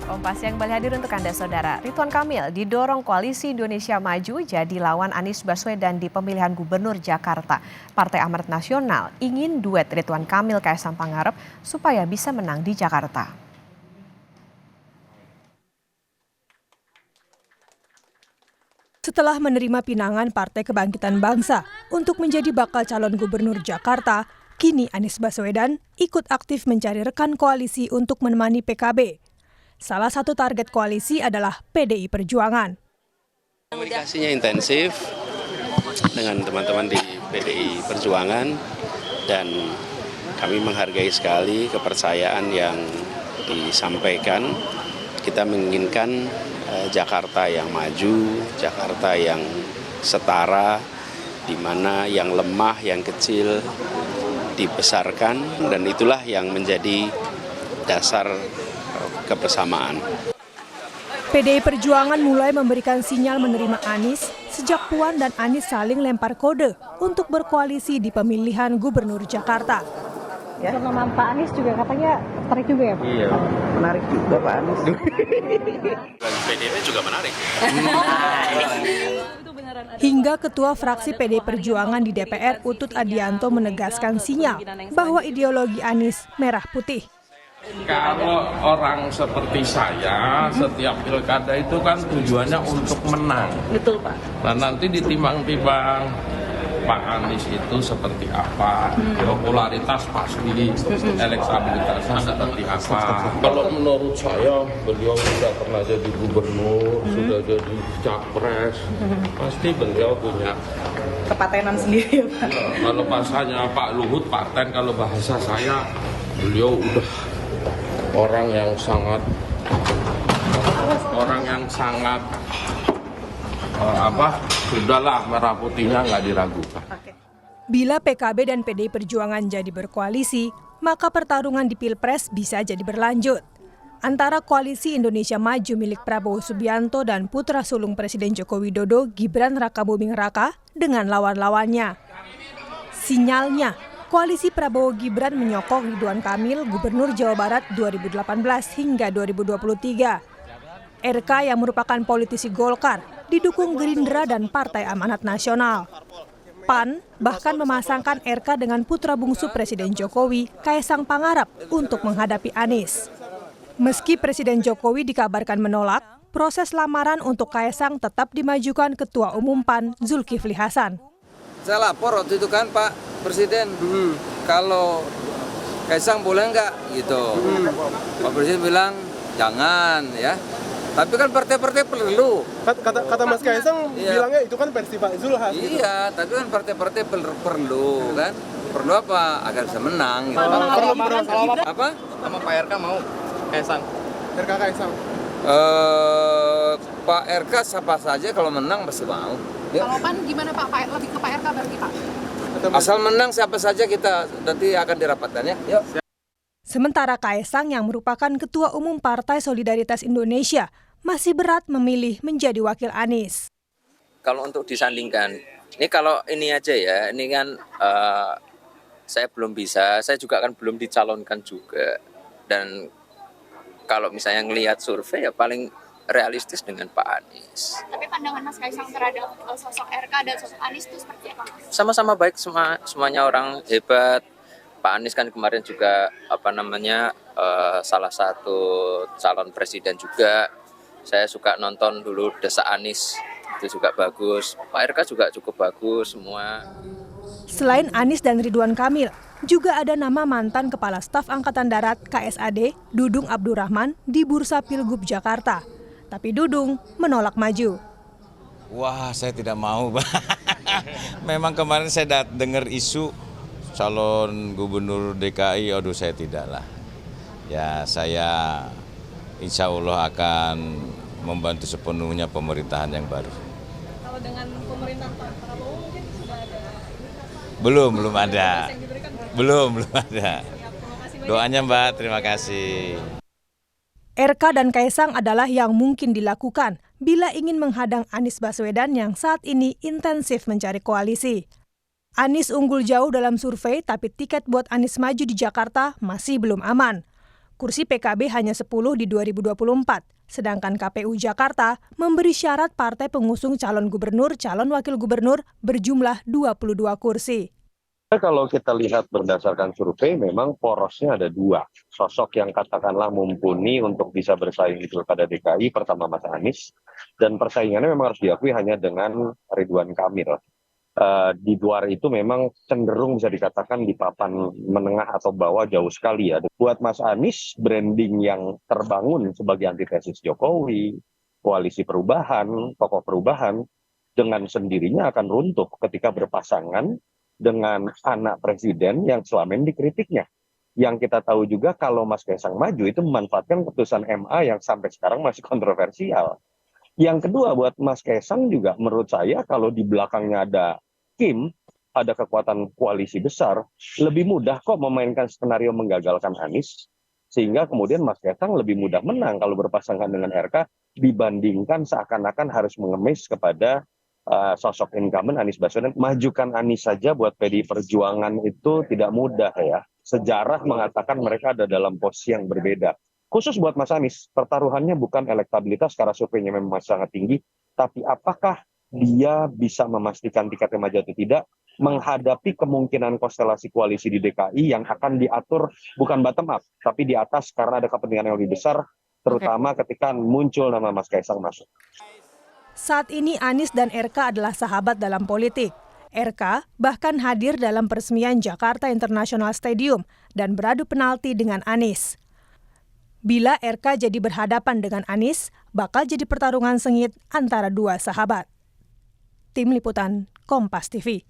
Kompas yang kembali hadir untuk Anda, Saudara. Ridwan Kamil didorong Koalisi Indonesia Maju jadi lawan Anies Baswedan di pemilihan Gubernur Jakarta. Partai Amanat Nasional ingin duet Ridwan Kamil Kaisang Pangarep supaya bisa menang di Jakarta. Setelah menerima pinangan Partai Kebangkitan Bangsa untuk menjadi bakal calon gubernur Jakarta, kini Anies Baswedan ikut aktif mencari rekan koalisi untuk menemani PKB. Salah satu target koalisi adalah PDI Perjuangan. Komunikasinya intensif dengan teman-teman di PDI Perjuangan dan kami menghargai sekali kepercayaan yang disampaikan. Kita menginginkan Jakarta yang maju, Jakarta yang setara, di mana yang lemah, yang kecil dibesarkan, dan itulah yang menjadi dasar kebersamaan. PDI Perjuangan mulai memberikan sinyal menerima Anies sejak Puan dan Anies saling lempar kode untuk berkoalisi di pemilihan Gubernur Jakarta. Ya. Nama Pak Anies juga katanya tertarik juga ya Pak? Iya, menarik juga Pak Anies. PDIP juga menarik. Hingga Ketua Fraksi PDI Perjuangan di DPR Utut Adianto menegaskan sinyal bahwa ideologi Anies merah putih. Kalau orang seperti saya, setiap pilkada itu kan tujuannya untuk menang. Betul Pak. Nah nanti ditimbang-timbang Pak Anies itu seperti apa, popularitas pasti, elektabilitasnya seperti apa. Kalau menurut saya, beliau sudah pernah jadi gubernur, sudah jadi capres, pasti beliau punya Kepatenan sendiri ya Pak. kalau bahasanya Pak Luhut paten, kalau bahasa saya, beliau udah orang yang sangat sudahlah, merah putihnya nggak diragukan. Bila PKB dan PDI Perjuangan jadi berkoalisi, maka pertarungan di Pilpres bisa jadi berlanjut. Antara Koalisi Indonesia Maju milik Prabowo Subianto dan putra sulung Presiden Joko Widodo, Gibran Rakabuming Raka, dengan lawan-lawannya. Sinyalnya, Koalisi Prabowo Gibran menyokong Ridwan Kamil Gubernur Jawa Barat 2018 hingga 2023. RK yang merupakan politisi Golkar didukung Gerindra dan Partai Amanat Nasional. PAN bahkan memasangkan RK dengan putra bungsu Presiden Jokowi, Kaisang Pangarep, untuk menghadapi Anies. Meski Presiden Jokowi dikabarkan menolak, proses lamaran untuk Kaisang tetap dimajukan Ketua Umum PAN Zulkifli Hasan. Saya lapor waktu itu kan Pak Presiden, kalau Kaisang boleh nggak gitu. Pak Presiden bilang jangan ya. Tapi kan partai-partai perlu. Kata Mas Kaisang bilangnya itu kan versi Pak Zulhas. Iya, gitu. Tapi kan partai-partai perlu kan. Perlu apa? Agar bisa menang. Gitu. Apa? Sama Pak RK mau Kaisang. RK Kaisang. Pak RK siapa saja kalau menang pasti mau. Ya. Kalau PAN gimana Pak? Lebih ke Pak RK berarti Pak? Asal menang siapa saja kita nanti akan dirapatkan ya. Yuk. Sementara Kaisang yang merupakan Ketua Umum Partai Solidaritas Indonesia masih berat memilih menjadi wakil Anies. Kalau untuk disandingkan, ini kalau ini aja ya, ini kan saya belum bisa, saya juga kan belum dicalonkan juga. Dan kalau misalnya ngelihat survei ya paling realistis dengan Pak Anies. Tapi pandangan Mas Kaisang terhadap sosok RK dan sosok Anies itu seperti apa Mas? Sama-sama baik, semuanya orang hebat. Pak Anies kan kemarin juga salah satu calon presiden juga. Saya suka nonton dulu Desa Anies, itu juga bagus. Pak RK juga cukup bagus semua. Selain Anies dan Ridwan Kamil, juga ada nama mantan Kepala Staf Angkatan Darat KSAD Dudung Abdurrahman di Bursa Pilgub Jakarta. Tapi Dudung menolak maju. Wah, saya tidak mau. Memang kemarin saya dengar isu calon gubernur DKI, aduh saya tidak lah. Ya saya insya Allah akan membantu sepenuhnya pemerintahan yang baru. Kalau dengan pemerintahan Pak Prabowo mungkin sudah ada? Belum ada. Belum ada. Doanya Mbak, terima kasih. RK dan Kaisang adalah yang mungkin dilakukan bila ingin menghadang Anies Baswedan yang saat ini intensif mencari koalisi. Anies unggul jauh dalam survei, tapi tiket buat Anies maju di Jakarta masih belum aman. kursi PKB hanya 10 di 2024, sedangkan KPU Jakarta memberi syarat partai pengusung calon gubernur, calon wakil gubernur berjumlah 22 kursi. Kalau kita lihat berdasarkan survei, memang porosnya ada dua. Sosok yang katakanlah mumpuni untuk bisa bersaing di Pilkada DKI, pertama Mas Anies, dan persaingannya memang harus diakui hanya dengan Ridwan Kamil. Di luar itu memang cenderung bisa dikatakan di papan menengah atau bawah jauh sekali ya. Buat Mas Anies, branding yang terbangun sebagai antitesis Jokowi, koalisi perubahan, tokoh perubahan, dengan sendirinya akan runtuh ketika berpasangan dengan anak presiden yang selama ini dikritiknya. Yang kita tahu juga kalau Mas Kaisang maju itu memanfaatkan keputusan MA yang sampai sekarang masih kontroversial. Yang kedua buat Mas Kaisang juga menurut saya kalau di belakangnya ada Kim, ada kekuatan koalisi besar, lebih mudah kok memainkan skenario menggagalkan Anies, sehingga kemudian Mas Kaisang lebih mudah menang kalau berpasangan dengan RK dibandingkan seakan-akan harus mengemis kepada sosok incumbent Anies Baswedan. Majukan Anies saja buat PDI Perjuangan itu tidak mudah ya. Sejarah mengatakan mereka ada dalam posisi yang berbeda. Khusus buat Mas Anies, pertaruhannya bukan elektabilitas karena surveinya memang sangat tinggi, tapi apakah dia bisa memastikan tiketnya maju atau tidak, menghadapi kemungkinan konstelasi koalisi di DKI yang akan diatur bukan bottom up, tapi di atas karena ada kepentingan yang lebih besar, terutama ketika muncul nama Mas Kaisang masuk. Saat ini Anies dan RK adalah sahabat dalam politik. RK bahkan hadir dalam peresmian Jakarta International Stadium dan beradu penalti dengan Anies. Bila RK jadi berhadapan dengan Anies, bakal jadi pertarungan sengit antara dua sahabat. Tim Liputan Kompas TV.